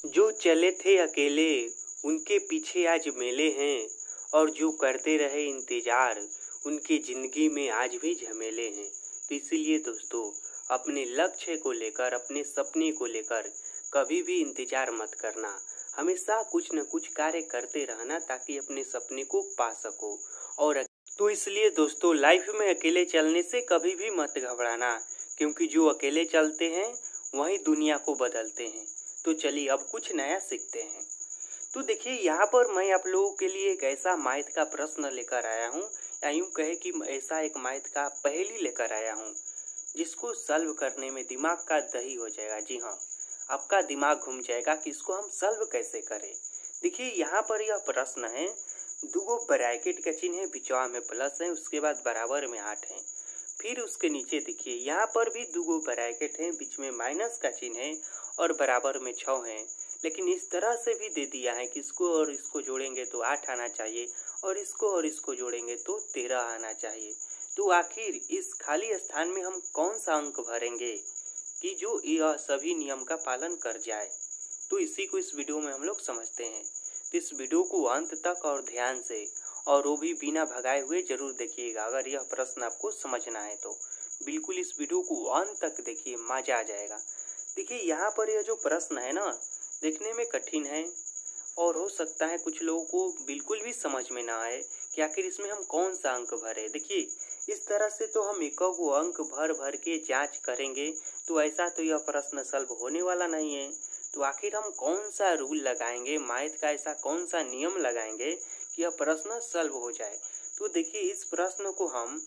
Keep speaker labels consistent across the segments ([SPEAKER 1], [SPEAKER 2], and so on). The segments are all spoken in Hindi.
[SPEAKER 1] जो चले थे अकेले उनके पीछे आज मेले हैं, और जो करते रहे इंतजार उनकी जिंदगी में आज भी झमेले हैं। तो इसीलिए दोस्तों, अपने लक्ष्य को लेकर, अपने सपने को लेकर कभी भी इंतजार मत करना। हमेशा कुछ न कुछ कार्य करते रहना ताकि अपने सपने को पा सको। और तो इसलिए दोस्तों, लाइफ में अकेले चलने से कभी भी मत घबराना, क्योंकि जो अकेले चलते हैं वही दुनिया को बदलते हैं। तो चलिए अब कुछ नया सीखते हैं। तो देखिए, यहाँ पर मैं आप लोगों के लिए एक ऐसा मैथ का प्रश्न लेकर आया हूँ, या यूँ कहे कि ऐसा एक मैथ का पहेली लेकर आया हूँ जिसको सॉल्व करने में दिमाग का दही हो जाएगा। जी हाँ, आपका दिमाग घूम जाएगा कि इसको हम सॉल्व कैसे करें। देखिए, यहाँ पर यह प्रश्न है, दो ब्रैकेट का चिन्ह है, बीचवा में प्लस है, उसके बाद बराबर में 8 है। फिर उसके नीचे देखिए, यहाँ पर भी दो ब्रैकेट है, बीच में माइनस का चिन्ह है और बराबर में 6 है। लेकिन इस तरह से भी दे दिया है कि इसको और इसको जोड़ेंगे तो 8 आना चाहिए, और इसको जोड़ेंगे तो 13 आना चाहिए। तो आखिर इस खाली स्थान में हम कौन सा अंक भरेंगे कि जो यह सभी नियम का पालन कर जाए। तो इसी को इस वीडियो में हम लोग समझते हैं। तो इस वीडियो को अंत तक और ध्यान से, और वो भी बिना भगाए हुए जरूर देखिएगा। अगर यह प्रश्न आपको समझना है तो बिल्कुल इस वीडियो को अंत तक देखिए, मजा आ जाएगा। देखिए, यहाँ पर यह जो प्रश्न है ना, देखने में कठिन है और हो सकता है कुछ लोगों को बिल्कुल भी समझ में ना आए कि आखिर इसमें हम कौन सा अंक भरे। देखिए, इस तरह से तो हम एक अंक भर भर के जांच करेंगे तो ऐसा तो यह प्रश्न सॉल्व होने वाला नहीं है। तो आखिर हम कौन सा रूल लगाएंगे, मैथ का ऐसा कौन सा नियम लगाएंगे कि यह प्रश्न सॉल्व हो जाए। तो देखिए, इस प्रश्न को हम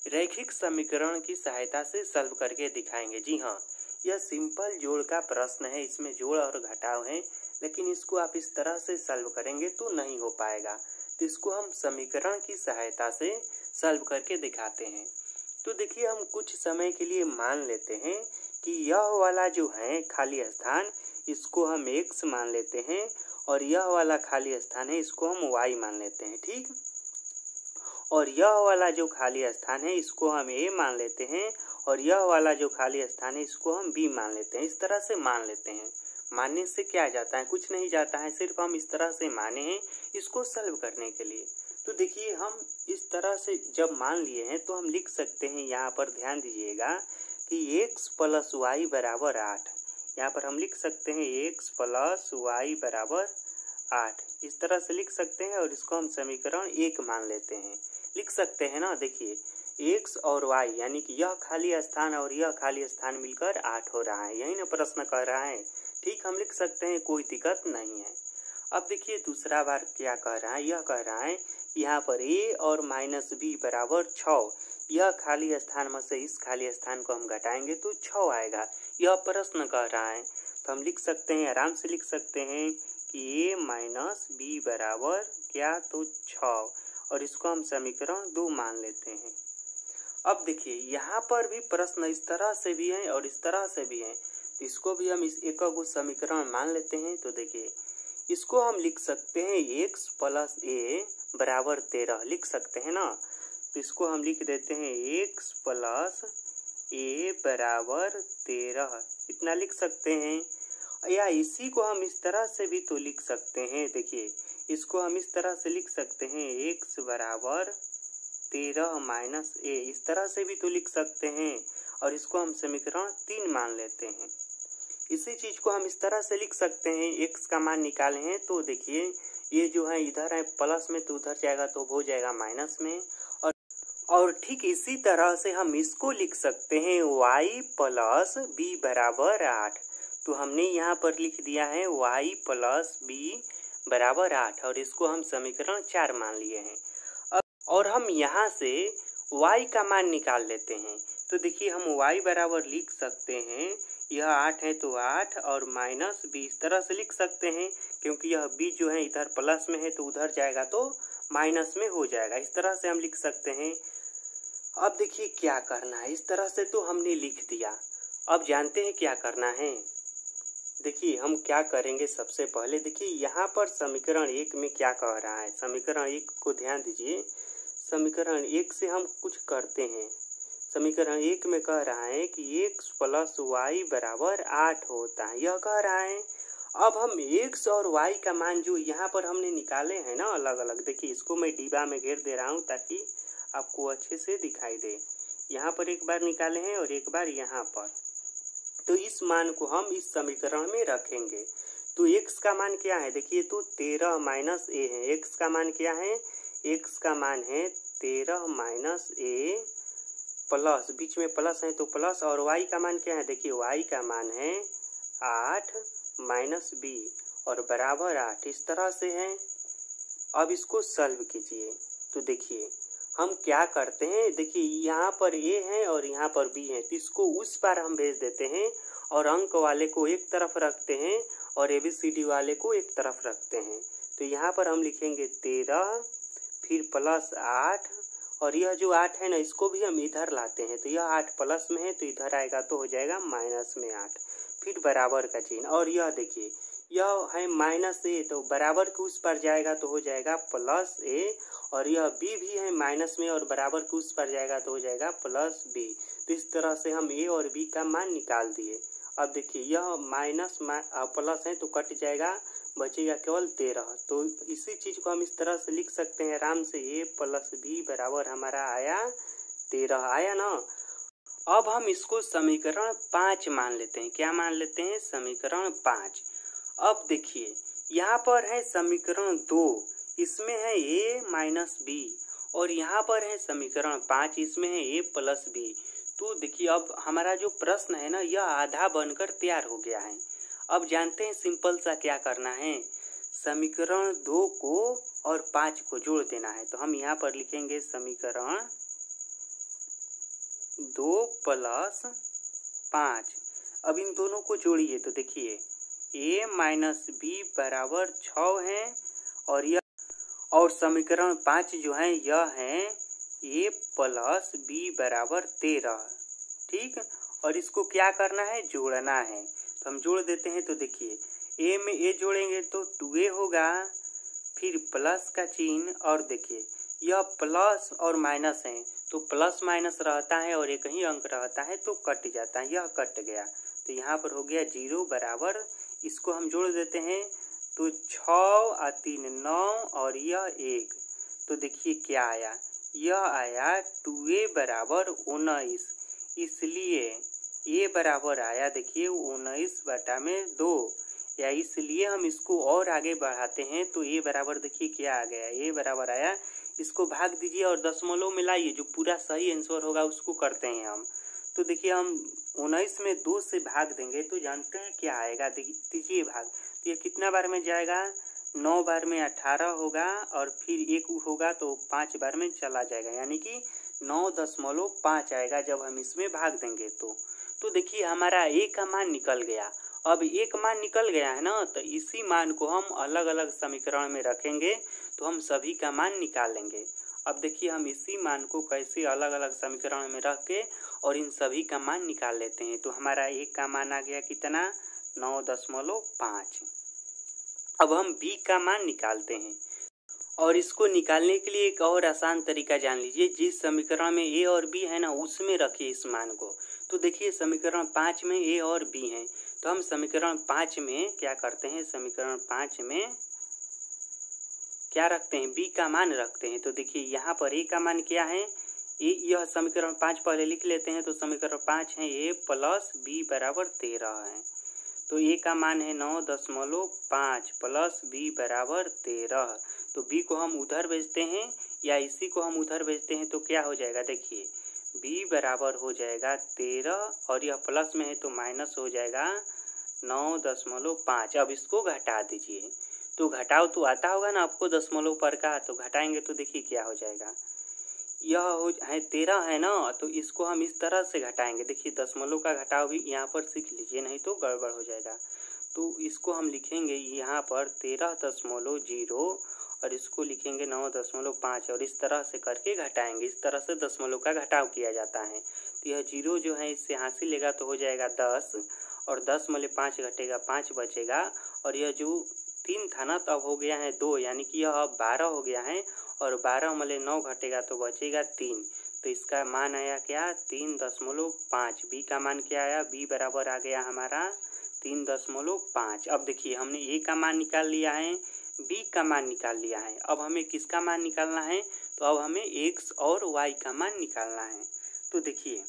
[SPEAKER 1] रैखिक समीकरण की सहायता से सॉल्व करके दिखाएंगे। जी हाँ, यह सिंपल जोड़ का प्रश्न है, इसमें जोड़ और घटाव है, लेकिन इसको आप इस तरह से सॉल्व करेंगे तो नहीं हो पाएगा। तो इसको हम समीकरण की सहायता से सॉल्व करके दिखाते हैं। तो देखिए, हम कुछ समय के लिए मान लेते हैं कि यह वाला जो है खाली स्थान, इसको हम x मान लेते हैं, और यह वाला खाली स्थान है इसको हम y मान लेते हैं। ठीक, और यह वाला जो खाली स्थान है इसको हम a मान लेते हैं, और यह वाला जो खाली स्थान है इसको हम b मान लेते हैं। इस तरह से मान लेते हैं। मानने से क्या जाता है, कुछ नहीं जाता है, सिर्फ हम इस तरह से माने हैं इसको सॉल्व करने के लिए। तो देखिए, हम इस तरह से जब मान लिए हैं तो हम लिख सकते हैं, यहाँ पर ध्यान दीजिएगा कि x प्लस वाई बराबर 8। यहाँ पर हम लिख सकते हैं x प्लस वाई बराबर 8, इस तरह से लिख सकते हैं, और इसको हम समीकरण 1 मान लेते हैं। लिख सकते हैं ना। देखिए, x और y यानी कि यह खाली स्थान और यह खाली स्थान मिलकर 8 हो रहा है, यही ना प्रश्न कह रहा है। ठीक, हम लिख सकते हैं, कोई दिक्कत नहीं है। अब देखिए, दूसरा बार क्या कह रहा है, यह कह रहा है यहाँ पर a और माइनस b बराबर 6। यह खाली स्थान में से इस खाली स्थान को हम घटाएंगे तो 6 आएगा, यह प्रश्न कह रहा है। तो हम लिख सकते हैं, आराम से लिख सकते हैं कि a माइनस b बराबर क्या, तो 6, और इसको हम समीकरण 2 मान लेते हैं। अब देखिए, यहाँ पर भी प्रश्न इस तरह से भी है और इस तरह से भी है, तो इसको भी हम इस एक समीकरण मान लेते हैं। तो देखिए, इसको हम लिख सकते हैं x प्लस a बराबर 13, लिख सकते हैं ना। तो इसको हम लिख देते हैं x प्लस a बराबर 13, इतना लिख सकते हैं। या इसी को हम इस तरह से भी तो लिख सकते हैं। देखिए, इसको हम इस तरह से लिख सकते हैं x बराबर 13 माइनस a, इस तरह से भी तो लिख सकते हैं, और इसको हम समीकरण 3 मान लेते हैं। इसी चीज को हम इस तरह से लिख सकते हैं, x का मान निकाले हैं तो देखिए, ये जो है इधर है प्लस में, तो उधर जाएगा तो हो जाएगा माइनस में। और ठीक इसी तरह से हम इसको लिख सकते हैं y प्लस b बराबर 8। तो हमने यहाँ पर लिख दिया है y प्लस b बराबर 8, और इसको हम समीकरण 4 मान लिए हैं। अब और हम यहाँ से y का मान निकाल लेते हैं। तो देखिए, हम y बराबर लिख सकते हैं, यह 8 है तो 8 और माइनस b, इस तरह से लिख सकते हैं, क्योंकि यह b जो है इधर प्लस में है तो उधर जाएगा तो माइनस में हो जाएगा, इस तरह से हम लिख सकते हैं। अब देखिए क्या करना है, इस तरह से तो हमने लिख दिया। अब जानते हैं क्या करना है। देखिए, हम क्या करेंगे, सबसे पहले देखिए यहाँ पर समीकरण 1 में क्या कह रहा है। समीकरण 1 को ध्यान दीजिए, समीकरण 1 से हम कुछ करते हैं। समीकरण 1 में कह रहा है कि x प्लस वाई बराबर 8 होता है, यह कह रहा है। अब हम x और y का मान जो यहाँ पर हमने निकाले हैं ना अलग अलग, देखिए इसको मैं डिब्बा में घेर दे रहा हूँ ताकि आपको अच्छे से दिखाई दे। यहाँ पर एक बार निकाले हैं और एक बार यहाँ पर, तो इस मान को हम इस समीकरण में रखेंगे। तो x का मान क्या है, देखिए तो 13 माइनस a है। x का मान क्या है, x का मान है 13 माइनस a प्लस, बीच में प्लस है तो प्लस, और y का मान क्या है, देखिए y का मान है 8 माइनस b और बराबर 8, इस तरह से है। अब इसको सॉल्व कीजिए तो देखिए हम क्या करते हैं, देखिए यहाँ पर a है और यहाँ पर b है, तो इसको उस पार हम भेज देते हैं और अंक वाले को एक तरफ रखते हैं और ABCD वाले को एक तरफ रखते हैं। तो यहाँ पर हम लिखेंगे 13 फिर प्लस 8, और यह जो 8 है ना इसको भी हम इधर लाते हैं, तो यह 8 प्लस में है तो इधर आएगा तो हो जाएगा माइनस में 8, फिर बराबर का चिन्ह, और यह देखिए यह है माइनस a तो बराबर के उस पर जाएगा तो हो जाएगा प्लस a, और यह b भी है माइनस में और बराबर के उस पर जाएगा तो हो जाएगा प्लस b। तो इस तरह से हम a और b का मान निकाल दिए। अब देखिए यह माइनस प्लस है तो कट जाएगा, बचेगा केवल 13। तो इसी चीज को हम इस तरह से लिख सकते हैं आराम से, a प्लस b बराबर हमारा आया 13, आया ना। अब हम इसको समीकरण 5 मान लेते हैं। क्या मान लेते हैं, समीकरण 5। अब देखिए यहाँ पर है समीकरण 2, इसमें है a माइनस b, और यहाँ पर है समीकरण 5, इसमें है a प्लस b। तो देखिए अब हमारा जो प्रश्न है ना यह आधा बनकर तैयार हो गया है। अब जानते हैं सिंपल सा क्या करना है, समीकरण 2 को और 5 को जोड़ देना है। तो हम यहाँ पर लिखेंगे समीकरण 2 प्लस 5। अब इन दोनों को जोड़िए तो देखिए a माइनस b बराबर 6 है, और समीकरण 5 जो है यह है a प्लस b बराबर 13, ठीक। और इसको क्या करना है, जोड़ना है। तो हम जोड़ देते हैं तो देखिए a में a जोड़ेंगे तो 2a होगा, फिर प्लस का चिन्ह, और देखिए यह प्लस और माइनस है तो प्लस माइनस रहता है और एक ही अंक रहता है तो कट जाता है, यह कट गया। तो यहाँ पर हो गया 0 बराबर, इसको हम जोड़ देते हैं तो 6 और 3 9 और यह 1। तो देखिए क्या आया, यह आया 2a बराबर 19, इसलिए a बराबर आया देखिए 19/2, या इसलिए हम इसको और आगे बढ़ाते हैं तो a बराबर देखिए क्या आ गया, a बराबर आया, इसको भाग दीजिए और दशमलव मिलाइए, जो पूरा सही आंसर होगा उसको करते हैं हम। तो देखिए हम 19 में 2 से भाग देंगे तो जानते हैं क्या आएगा, दीजिए भाग, तो ये कितना बार में जाएगा, 9 बार में 18 होगा, और फिर 1 होगा तो 5 बार में चला जाएगा, यानी कि 9.5 आएगा जब हम इसमें भाग देंगे तो देखिए हमारा a का मान निकल गया। अब एक मान निकल गया है ना, तो इसी मान को हम अलग अलग समीकरण में रखेंगे तो हम सभी का मान निकालेंगे। अब देखिए हम इसी मान को कैसे अलग अलग समीकरण में रख के और इन सभी का मान निकाल लेते हैं। तो हमारा a का मान आ गया कितना, 9.5। अब हम b का मान निकालते हैं, और इसको निकालने के लिए एक और आसान तरीका जान लीजिए। जिस समीकरण में a और b है ना उसमें रखिए इस मान को। तो देखिए समीकरण 5 में a और b है, तो हम समीकरण 5 में क्या करते हैं, समीकरण 5 में क्या रखते हैं, b का मान रखते हैं। तो देखिए यहाँ पर a का मान क्या है, यह समीकरण 5 पहले लिख लेते हैं। तो समीकरण 5 है a प्लस b बराबर 13 है, तो a का मान है 9.5 प्लस b बराबर 13। तो b को हम उधर भेजते हैं या इसी को हम उधर भेजते हैं तो क्या हो जाएगा, देखिए b बराबर हो जाएगा 13, और यह प्लस में है तो माइनस हो जाएगा 9.5। अब इसको घटा दीजिए, तो घटाओ तो आता होगा ना आपको दशमलव पर का, तो घटाएंगे तो देखिए क्या हो जाएगा, यह हो है 13 है ना, तो इसको हम इस तरह से घटाएंगे। देखिए दशमलव का घटाव भी यहाँ पर सीख लीजिए, नहीं तो गड़बड़ हो जाएगा। तो इसको हम लिखेंगे यहाँ पर 13.0 और इसको लिखेंगे 9.5, और इस तरह से करके घटाएंगे। इस तरह से दशमलव का घटाव किया जाता है। तो यह 0 जो है इससे हासिल लेगा तो हो जाएगा 10, और 10 में 5 घटेगा 5 बचेगा, और यह जो 3 था ना तब हो गया है 2, यानी कि यह अब 12 हो गया है, और 12 में 9 घटेगा तो बचेगा 3। तो इसका मान आया क्या, 3.5। b का मान क्या आया, b बराबर आ गया हमारा 3.5। अब देखिए हमने ए का मान निकाल लिया है, बी का मान निकाल लिया है। अब हमें किसका मान निकालना है? तो अब हमें एक्स और वाई का मान निकालना है। तो देखिए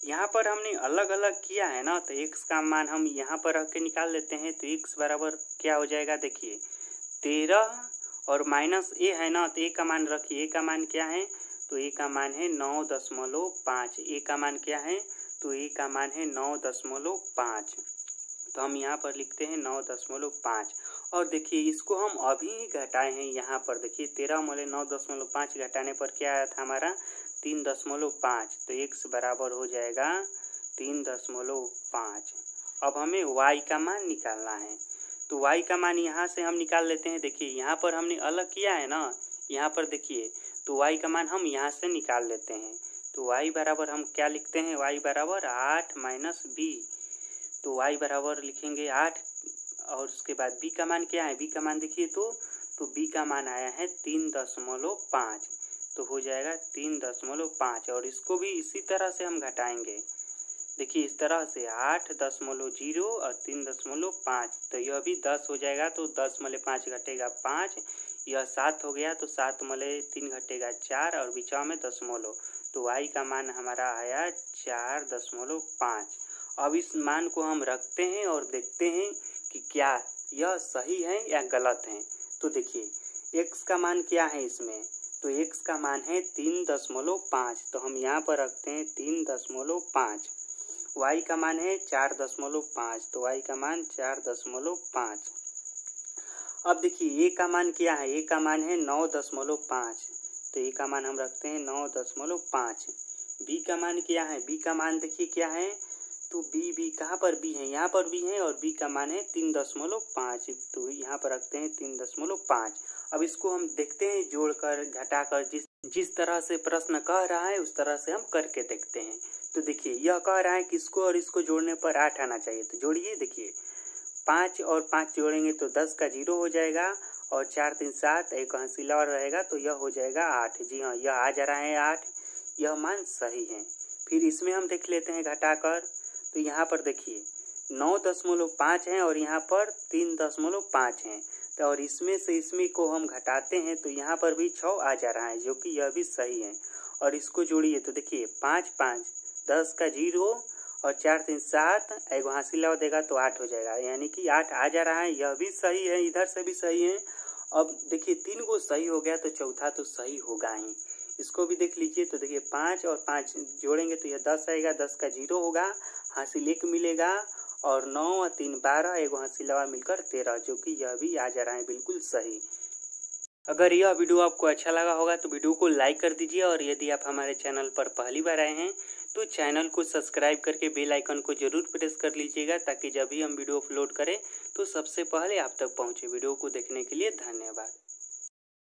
[SPEAKER 1] यहाँ पर हमने अलग अलग किया है ना, तो एक्स का मान हम यहाँ पर रख के निकाल लेते हैं। तो एक्स बराबर क्या हो जाएगा? देखिए 13 और माइनस ए है ना, तो ए का मान रखिए। ए का मान क्या है? तो ए का मान है 9.5। ए का मान क्या है? तो ए का मान है 9.5। तो हम यहाँ पर लिखते हैं 9.5। और देखिए इसको हम अभी ही घटाए हैं। यहाँ पर देखिए 13 मोले 9.5 घटाने पर क्या आया था हमारा? 3.5। तो x बराबर हो जाएगा 3.5। अब हमें y का मान निकालना है। तो y का मान यहाँ से हम निकाल लेते हैं। देखिए यहाँ पर हमने अलग किया है ना, यहाँ पर देखिए, तो y का मान हम यहाँ से निकाल लेते हैं। तो y बराबर हम क्या लिखते हैं? y बराबर 8 माइनस b। तो y बराबर लिखेंगे 8 और उसके बाद b का मान क्या है? b का मान देखिए तो b का मान आया है 3.5। तो हो जाएगा 3.5 और इसको भी इसी तरह से हम घटाएंगे। देखिए इस तरह से 8.0 और 3.5। तो यह भी 10 हो जाएगा। तो 10 मले 5 घटेगा 5। यह 7 हो गया। तो 7 मले 3 घटेगा 4 और बीचा में दशमलव। तो y का मान हमारा आया 4.5। अब इस मान को हम रखते हैं और देखते हैं कि क्या यह सही है या गलत है। तो देखिए x का मान क्या है इसमें? तो x का मान है 3.5। तो हम यहाँ पर रखते हैं 3.5। y का मान है 4.5। तो y का मान 4.5। अब देखिए a का मान क्या है? a का मान है 9.5। तो a का मान हम रखते हैं 9.5। b का मान क्या है? b का मान देखिए क्या है? तो b कहाँ पर b है? यहाँ पर b है और b का मान है 3.5। तो यहाँ पर रखते हैं 3.5। अब इसको हम देखते हैं जोड़कर घटाकर, जिस तरह से प्रश्न कह रहा है उस तरह से हम करके देखते हैं। तो देखिए यह कह रहा है कि इसको और इसको जोड़ने पर 8 आना चाहिए। तो जोड़िए। देखिए 5 और 5 जोड़ेंगे तो 10 का 0 हो जाएगा और 4 3 7 एक हंसीला और रहेगा तो यह हो जाएगा 8। जी हाँ, यह आ जा रहा है 8। यह मान सही है। फिर इसमें हम देख लेते हैं घटाकर। तो यहाँ पर देखिए 9.5 है और यहाँ पर 3.5 है। तो और इसमें से इसमें को हम घटाते हैं तो यहाँ पर भी 6 आ जा रहा है, जो कि यह भी सही है। और इसको जोड़िए तो देखिए 5 5 10 का 0 और 4 3 7 एक हासिला देगा तो 8 हो जाएगा, यानी कि 8 आ जा रहा है। यह भी सही है, इधर से भी सही है। अब देखिए 3 को सही हो गया तो चौथा तो सही होगा ही। इसको भी देख लीजिए। तो देखिए 5 और 5 जोड़ेंगे तो यह 10 आएगा, 10 का 0 होगा, हासिल 1 मिलेगा और 9 और 3 12 एक हासिला मिलकर 13, जो कि यह भी आ जा रहा है बिल्कुल सही। अगर यह वीडियो आपको अच्छा लगा होगा तो वीडियो को लाइक कर दीजिए और यदि आप हमारे चैनल पर पहली बार आए हैं तो चैनल को सब्सक्राइब करके बेल आइकन को जरूर प्रेस कर लीजिएगा, ताकि जब भी हम वीडियो अपलोड करें तो सबसे पहले आप तक पहुंचे। वीडियो को देखने के लिए धन्यवाद।